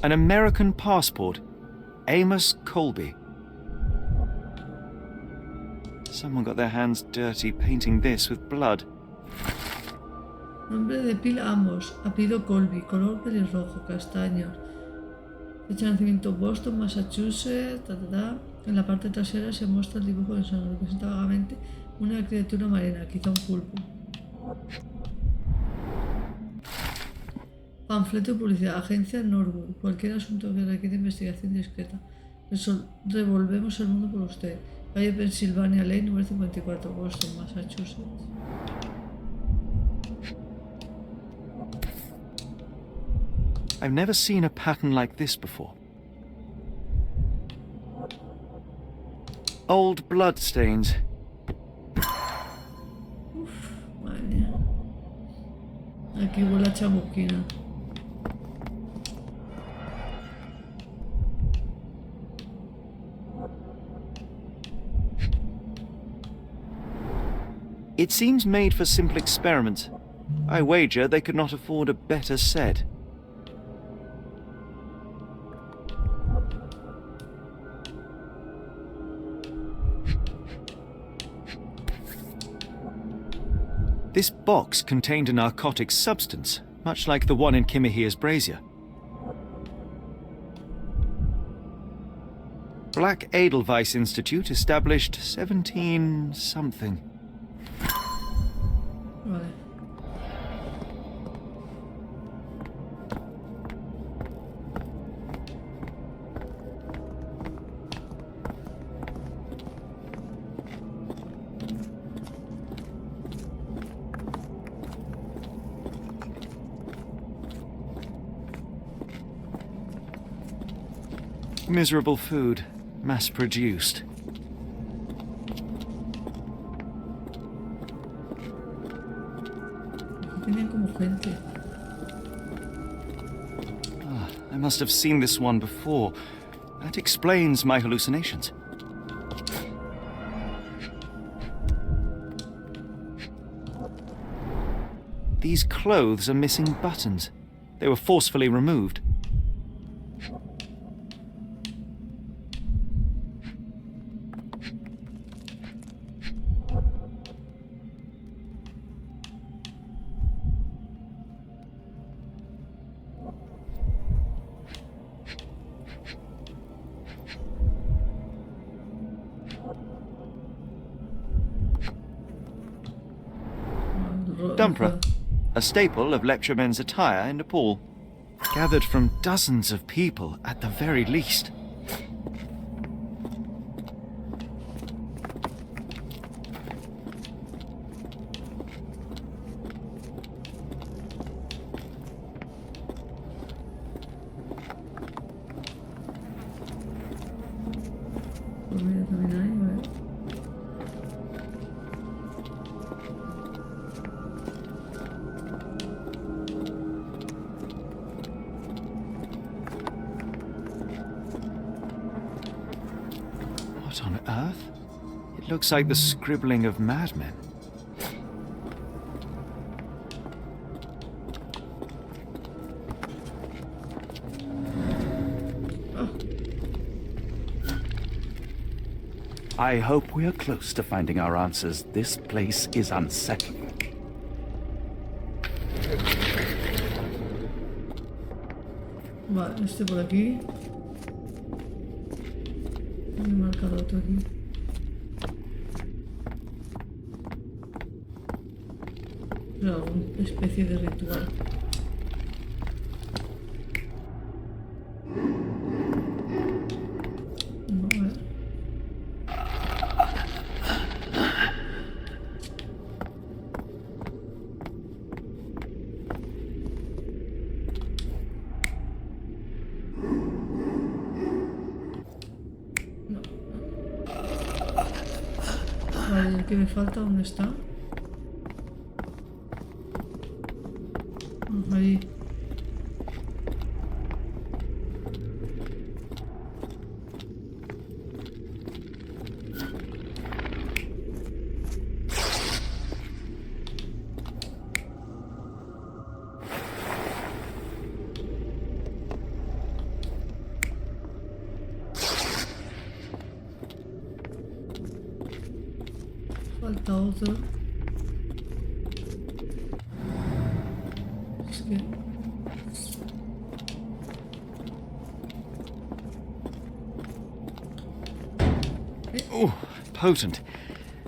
Speaker 3: An American passport. Amos Colby. Someone got their hands dirty painting this with blood.
Speaker 1: Nombre de pila ambos. Apellido Colby. Color pelirrojo, castaño. Fecha de nacimiento Boston, Massachusetts. En la parte trasera se muestra el dibujo de sangre. Representa vagamente una criatura marina, quizá un pulpo. Panfleto de publicidad. Agencia Norwood. Cualquier asunto que requiera investigación discreta. Revolvemos el mundo por usted. Calle Pennsylvania Lane, número 54, Boston, Massachusetts.
Speaker 3: I've never seen a pattern like this before. Old blood stains.
Speaker 1: Uf, madre mía. Aquí huele a chamusquina.
Speaker 3: It seems made for simple experiments. I wager they could not afford a better set. This box contained a narcotic substance, much like the one in Kimiha's brazier. Black Edelweiss Institute, established 17-something.
Speaker 1: Vale.
Speaker 3: Miserable food, mass-produced.
Speaker 1: Tenían como gente.
Speaker 3: I must have seen this one before. That explains my hallucinations. These clothes are missing buttons. They were forcefully removed. Dumpra, a staple of lecturemen's attire in Nepal, gathered from dozens of people at the very least.
Speaker 1: Pues mira, también hay, ¿vale?
Speaker 3: earth? It looks like the scribbling of madmen.
Speaker 4: I hope we are close to finding our answers. This place is unsettling.
Speaker 1: Vale, este por aquí. Voy a marcar otro aquí. Pero alguna especie de ritual. No, a ver. Vale, el que me falta, ¿dónde está? Ahí. Falta otro. Es que...
Speaker 3: Oh, potent.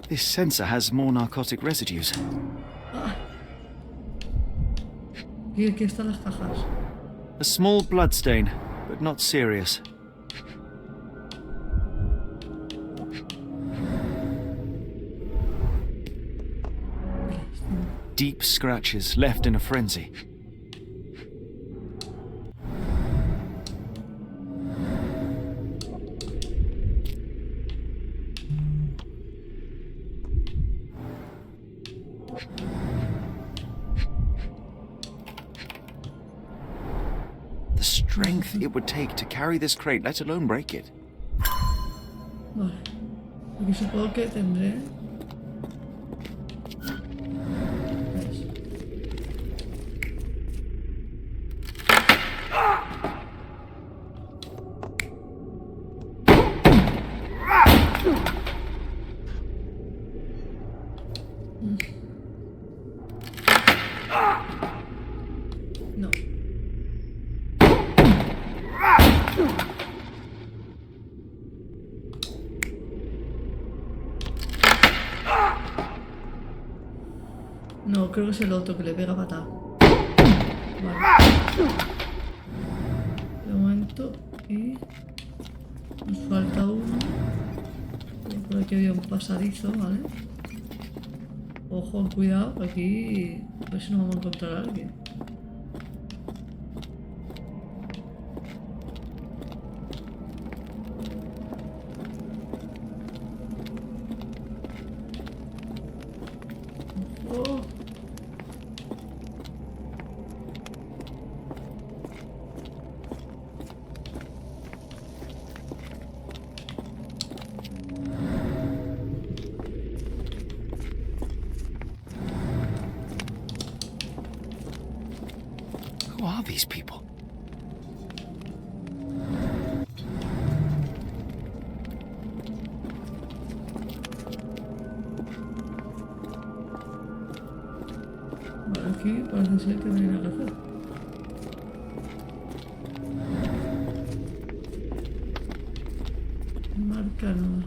Speaker 3: This sensor has more narcotic residues.
Speaker 1: Y aquí están las cajas.
Speaker 3: A small bloodstain, but not serious. Deep scratches left in a frenzy. The strength it would take to carry this crate, let alone break it.
Speaker 1: Vale. Aquí supongo que tendré... No. No, creo que es el otro que le pega patada. Vale. De momento. Y... nos falta uno. Por aquí había un pasadizo, ¿vale? Ojo, cuidado, aquí... a ver si nos vamos a encontrar a alguien. Ojo.
Speaker 3: Who are these people?
Speaker 1: Vale, aquí parece ser que no hay nada que hacer. Marca no.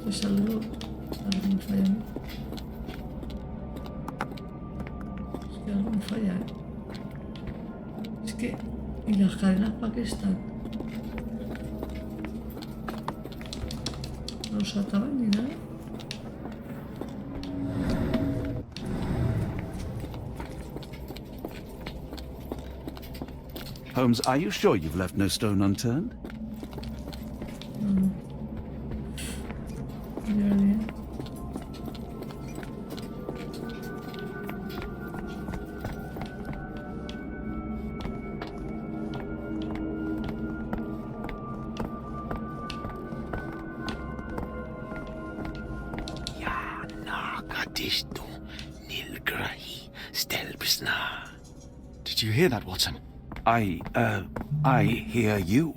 Speaker 1: Es algo me falla a mí. Es que algo me falla, ¿eh? Es que... ¿y las cadenas para qué están? No los ataban ni nada.
Speaker 4: Holmes, are you sure you've left no stone unturned?
Speaker 1: No. Mira bien.
Speaker 3: Did you hear that, Watson?
Speaker 4: I hear you.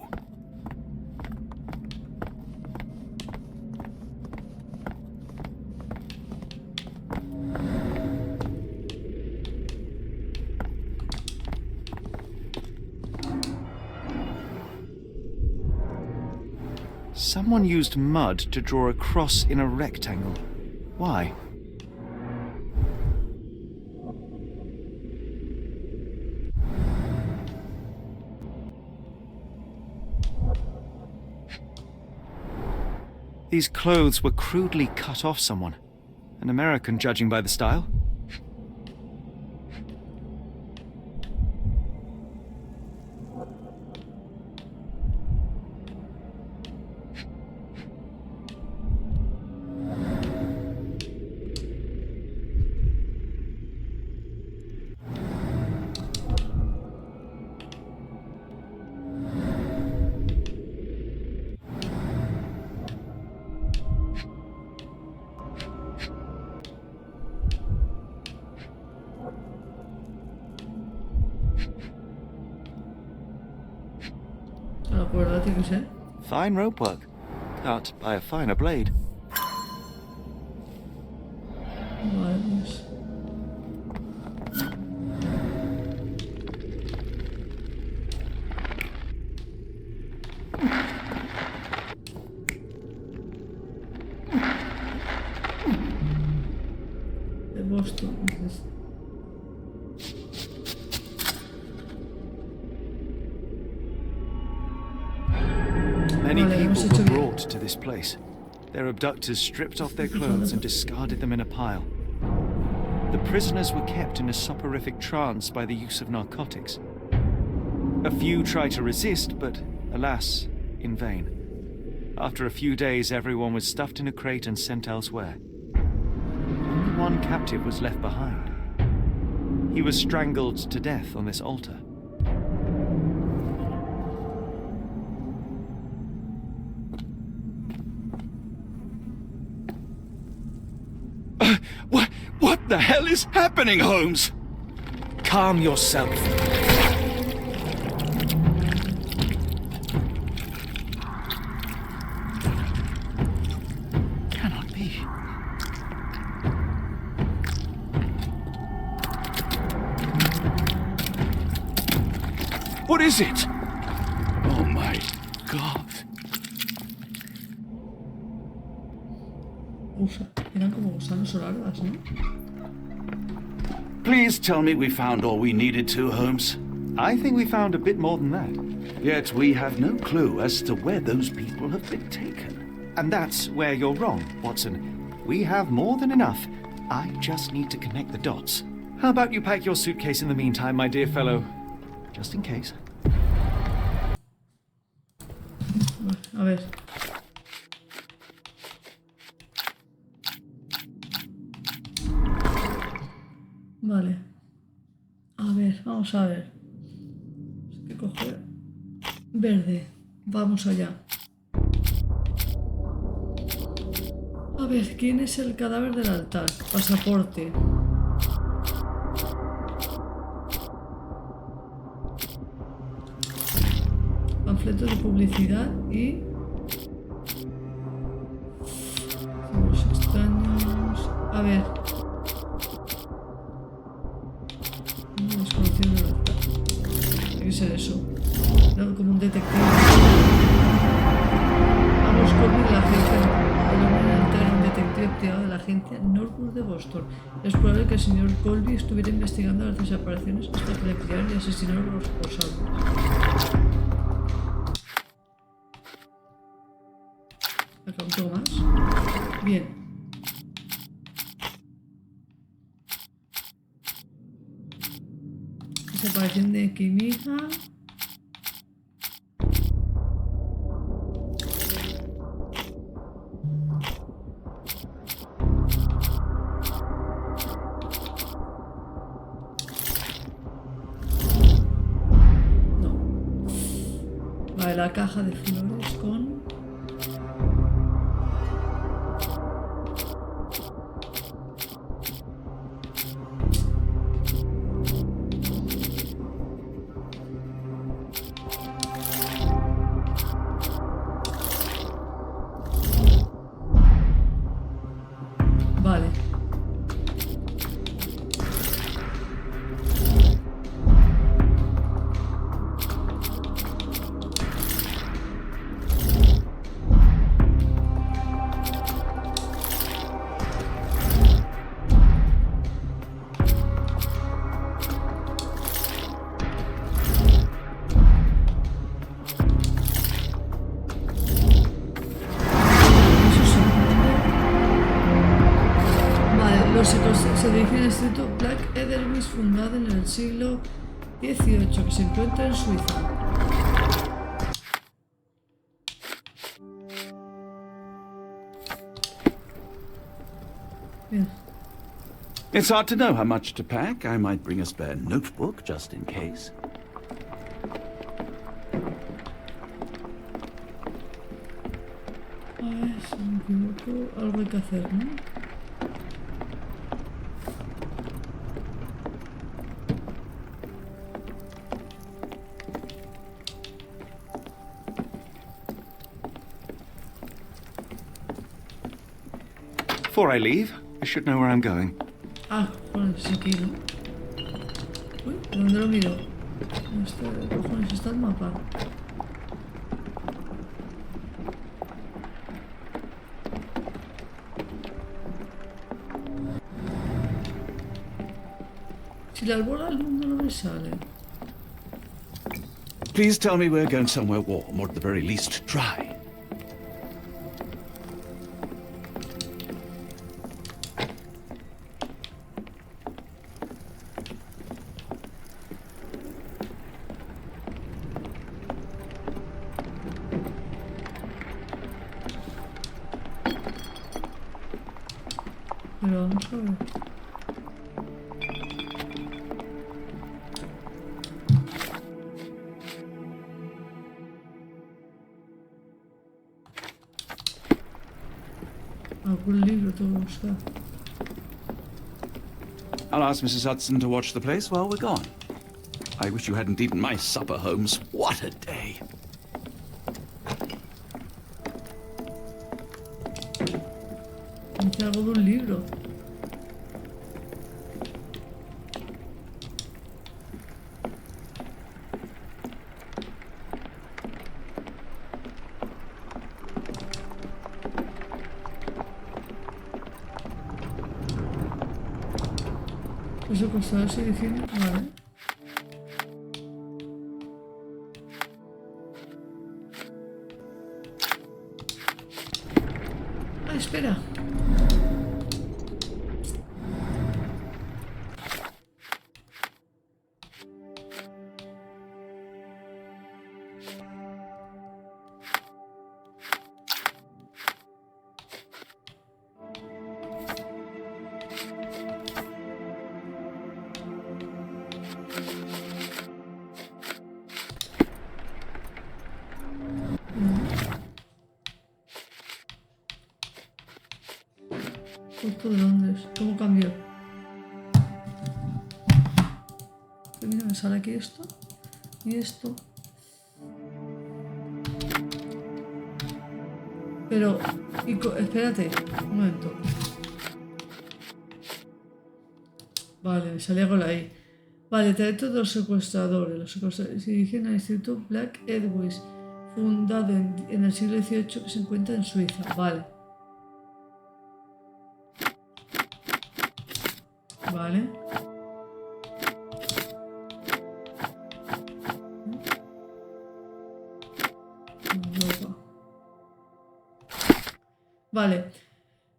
Speaker 3: Someone used mud to draw a cross in a rectangle. Why? These clothes were crudely cut off someone. An American, judging by the style. Fine rope work, cut by a finer blade.
Speaker 1: Vale, pues. De Boston.
Speaker 3: Many people were brought to this place. Their abductors stripped off their clothes and discarded them in a pile. The prisoners were kept in a soporific trance by the use of narcotics. A few tried to resist, but alas, in vain. After a few days, everyone was stuffed in a crate and sent elsewhere. Only one captive was left behind. He was strangled to death on this altar.
Speaker 4: What the hell is happening, Holmes?
Speaker 6: Calm yourself.
Speaker 4: Cannot be. What is it? Oh my God.
Speaker 1: Eran como gusanos o larvas, ¿no?
Speaker 4: Please tell me we found all we needed to, Holmes.
Speaker 3: I think we found a bit more than that.
Speaker 4: Yet we have no clue as to where those people have been taken.
Speaker 3: And that's where you're wrong, Watson. We have more than enough. I just need to connect the dots. How about you pack your suitcase in the meantime, my dear fellow? Just in case.
Speaker 1: A ver. Vale. A ver, vamos a ver. Hay que coger verde. Vamos allá. A ver, ¿quién es el cadáver del altar? Pasaporte. Panfletos de publicidad y... Los extraños... A ver... Tiene que ser eso. Como un detective. Vamos con la agencia. El hombre en el altar era un detective privado de la agencia Norwood de Boston. Es probable que el señor Colby estuviera investigando las desapariciones hasta que le pillaron y asesinaron a los responsables. Acá un poco más. Bien. Desaparición de Kimiha. No. Vale, la caja de flores con... Se dirigen al instituto Black Edelweiss, fundado en el siglo XVIII, que se encuentra en Suiza. Bien.
Speaker 4: It's hard to know how much to pack. I might bring a spare notebook just in case.
Speaker 1: A ver, si me equivoco, algo hay que hacer, ¿no?
Speaker 3: Before I leave, I should know where I'm going.
Speaker 1: Ah, cojones, aquí, ¿no? Uy, ¿dónde lo miro? ¿Dónde cojones está el mapa? Si la bola al mundo no me sale.
Speaker 4: Please tell me we're going somewhere warm, or at the very least dry.
Speaker 1: Pero vamos a ver. Algún libro tengo que buscar.
Speaker 4: I'll ask Mrs. Hudson to watch the place while we're gone. I wish you hadn't eaten my supper, Holmes. What a day.
Speaker 1: Dice algo de un libro. Eso costó ese diciendo, vale. Ah, espera. ¿Esto de dónde es? ¿Cómo cambió? Mira, me sale aquí esto. Y esto. Pero... espérate, un momento. Vale, me salía con la I. Vale, trayecto de los secuestradores. Los secuestradores se dirigen al instituto Black Edelweiss, fundado en el siglo XVIII, que se encuentra en Suiza. Vale. Vale. Vale.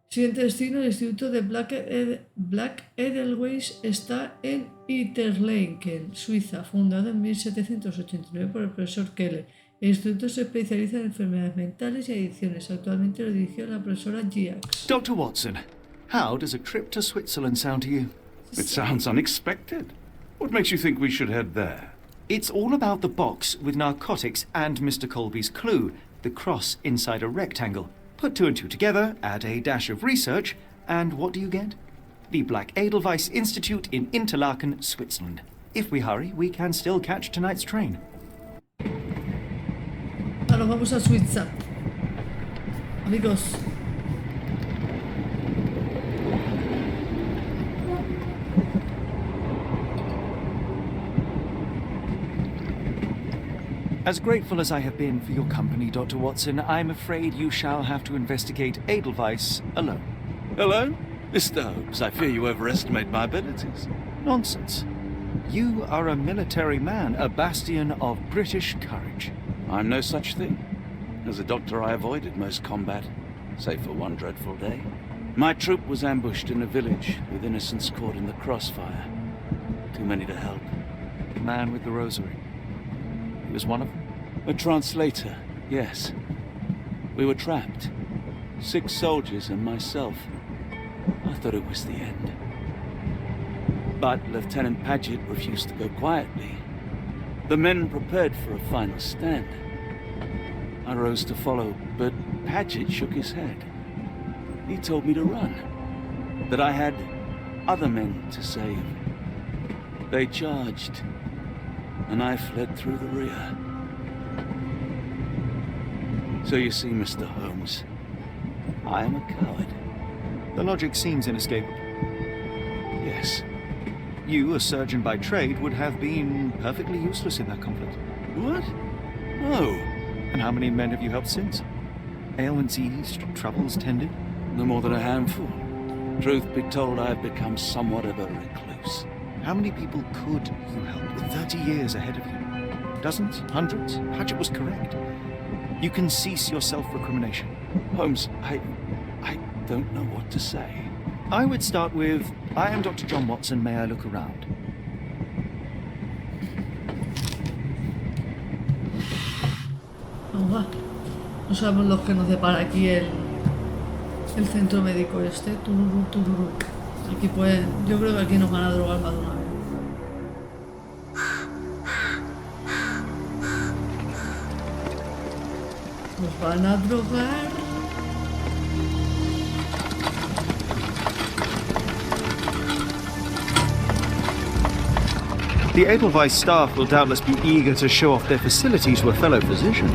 Speaker 1: Siguiente destino, el instituto de Black Edelweiss está en Interlaken, Suiza, fundado en 1789 por el profesor Keller. El instituto se especializa en enfermedades mentales y adicciones. Actualmente lo dirige la profesora Giax.
Speaker 3: Dr. Watson, how does a trip to Switzerland sound to you?
Speaker 4: It sounds unexpected. What makes you think we should head there?
Speaker 3: It's all about the box with narcotics and Mr. Colby's clue, the cross inside a rectangle. Put two and two together, add a dash of research, and what do you get? The Black Edelweiss Institute in Interlaken, Switzerland. If we hurry, we can still catch tonight's train.
Speaker 1: Ahora vamos a Suiza. Amigos.
Speaker 3: As grateful as I have been for your company, Dr. Watson, I'm afraid you shall have to investigate Edelweiss alone.
Speaker 4: Hello? Mr. Holmes, I fear you overestimate my abilities.
Speaker 3: Nonsense. You are a military man, a bastion of British courage.
Speaker 4: I'm no such thing. As a doctor, I avoided most combat, save for one dreadful day.
Speaker 2: My troop was ambushed in a village with innocents caught in the crossfire. Too many to help.
Speaker 3: The man with the rosary. He was one of them?
Speaker 2: A translator, yes. We were trapped. 6 soldiers and myself. I thought it was the end. But Lieutenant Paget refused to go quietly. The men prepared for a final stand. I rose to follow, but Paget shook his head. He told me to run. That I had other men to save. They charged, and I fled through the rear. So you see, Mr. Holmes, I am a coward.
Speaker 3: The logic seems inescapable.
Speaker 2: Yes.
Speaker 3: You, a surgeon by trade, would have been perfectly useless in that conflict.
Speaker 2: What? No.
Speaker 3: And how many men have you helped since? Ailments eased, troubles tended?
Speaker 2: No more than a handful. Truth be told, I have become somewhat of a recluse.
Speaker 3: How many people could you help with 30 years ahead of you? Dozens? Hundreds? Paget was correct. You can cease your self-recrimination.
Speaker 2: Holmes, I don't know what to say.
Speaker 3: I would start with, I am Dr. John Watson, may I look around?
Speaker 1: Vamos, va. No sabemos lo que nos depara aquí el centro médico este. Tururú, tururú. Aquí pueden... Yo creo que aquí nos van a drogar más de una vez. Nos van a drogar.
Speaker 3: The Edelweiss staff will doubtless be eager to show off their facility to a fellow physician.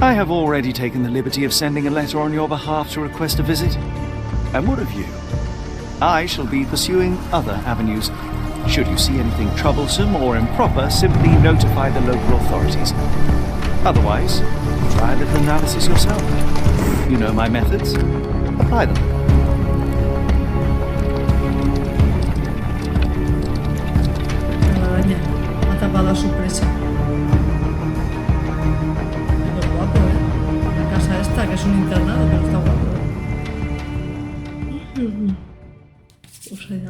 Speaker 3: I have already taken the liberty of sending a letter on your behalf to request a visit.
Speaker 2: And what of you?
Speaker 3: I shall be pursuing other avenues. Should you see anything troublesome or improper, simply notify the local authorities. Otherwise, try a little analysis yourself. You know my methods. Apply them.
Speaker 1: Ha tapado a su presa. Pero guapo, ¿eh? La casa esta, que es un internado, pero está guapo. Pues allá.